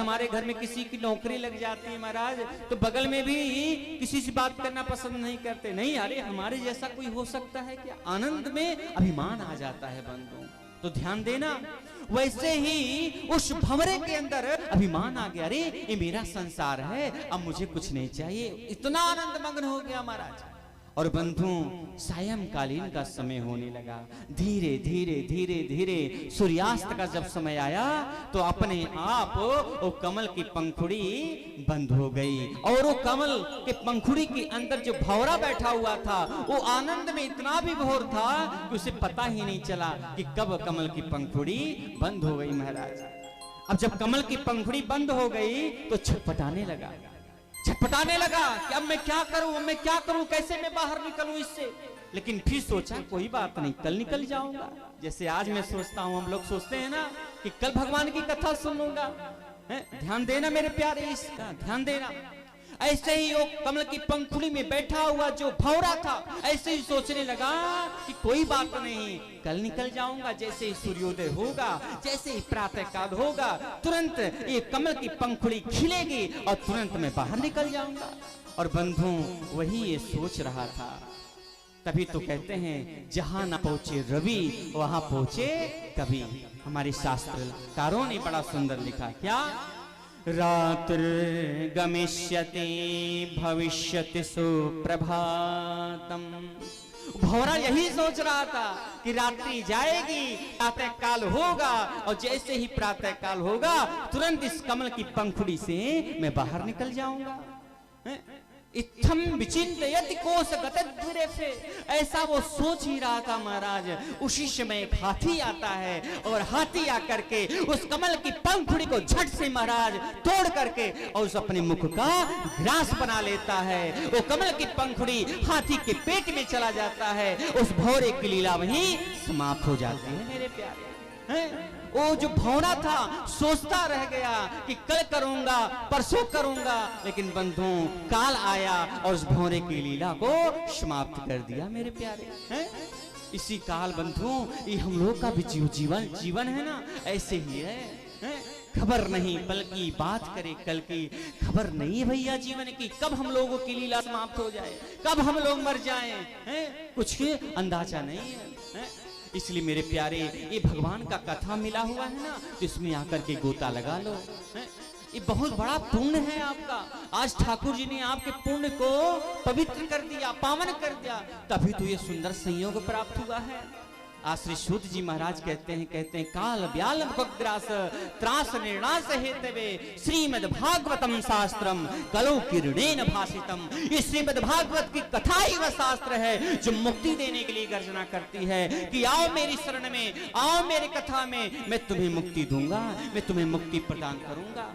हमारे घर में किसी की नौकरी लग जाती है महाराज, तो बगल में भी किसी से बात करना पसंद नहीं करते। नहीं, अरे हमारे जैसा कोई हो सकता है क्या? आनंद में अभिमान आ जाता है बंधु। तो ध्यान देना, वैसे ही उस भंवरे के अंदर अभिमान आ गया, अरे ये मेरा संसार है, अब मुझे कुछ नहीं चाहिए। इतना आनंद मग्न हो गया महाराज। और बंधु सायंकालीन का समय होने लगा। धीरे धीरे धीरे धीरे सूर्यास्त का जब समय आया तो अपने आप वो कमल की पंखुड़ी बंद हो गई। और वो कमल के पंखुड़ी के अंदर जो भंवरा बैठा हुआ था वो आनंद में इतना भी भोर था कि उसे पता ही नहीं चला कि कब कमल की पंखुड़ी बंद हो गई महाराज। अब जब कमल की पंखुड़ी बंद हो गई तो छटपटाने लगा कि अब मैं क्या करूं, कैसे मैं बाहर निकलूं इससे। लेकिन फिर सोचा कोई बात नहीं, कल निकल जाऊंगा। जैसे आज मैं सोचता हूं, हम लोग सोचते हैं ना कि कल भगवान की कथा सुनूंगा। ध्यान देना मेरे प्यारे, इसका ध्यान देना। ऐसे ही वो कमल की पंखुड़ी में बैठा हुआ जो भंवरा था ऐसे ही सोचने लगा कि कोई बात नहीं, कल निकल जाऊंगा। जैसे ही सूर्योदय होगा, जैसे ही प्रातः काल होगा, तुरंत ये कमल की पंखुड़ी खिलेगी और तुरंत मैं बाहर निकल जाऊंगा। और बंधु वही ये सोच रहा था। तभी तो कहते हैं जहां ना पहुंचे रवि वहां पहुंचे कवि। हमारे शास्त्रकारों ने बड़ा सुंदर लिखा, क्या? रात्रि गमिष्यति भविष्यति सुप्रभातम। भंवरा यही सोच रहा था कि रात्रि जाएगी, प्रातः काल होगा, और जैसे ही प्रातः काल होगा तुरंत इस कमल की पंखुड़ी से मैं बाहर निकल जाऊंगा। इत्थम विचिंतयति कोश गतद्विरे से, ऐसा वो सोच ही रहा था महाराज। उसी समय एक हाथी आता है और हाथी आकर के उस कमल की पंखुड़ी को झट से महाराज तोड़ करके और उस अपने मुख का ग्रास बना लेता है। वो कमल की पंखुड़ी हाथी के पेट में चला जाता है। उस भंवरे की लीला वहीं समाप्त हो जाती है मेरे प्यारे। वो जो भंवरा था सोचता रह गया कि कल करूंगा, परसों करूंगा, लेकिन बंधु काल आया और उस भंवरे की लीला को समाप्त कर दिया मेरे प्यारे। हैं? इसी काल बंधु ये हम लोग का भी जीवन है ना, ऐसे ही है। खबर नहीं पल की, बात करे कल की, खबर नहीं है भैया जीवन की, कब हम लोगों की लीला समाप्त हो जाए, कब हम लोग मर जाएं, कुछ अंदाजा नहीं है। इसलिए मेरे प्यारे ये भगवान का कथा मिला हुआ है ना, तो इसमें आकर के गोता लगा लो। ये बहुत बड़ा पुण्य है आपका। आज ठाकुर जी ने आपके पुण्य को पवित्र कर दिया, पावन कर दिया, तभी तो ये सुंदर संयोग प्राप्त हुआ है। श्री सूत जी महाराज कहते हैं काल व्याल ग्रास त्रास निर्णास हेतवे श्रीमद् भागवतम शास्त्रम कलो किरणेन भाषितम। ये श्रीमद् भागवत की कथा ही वह शास्त्र है जो मुक्ति देने के लिए गर्जना करती है कि आओ मेरी शरण में, आओ मेरी कथा में, मैं तुम्हें मुक्ति दूंगा, मैं तुम्हें मुक्ति प्रदान करूंगा।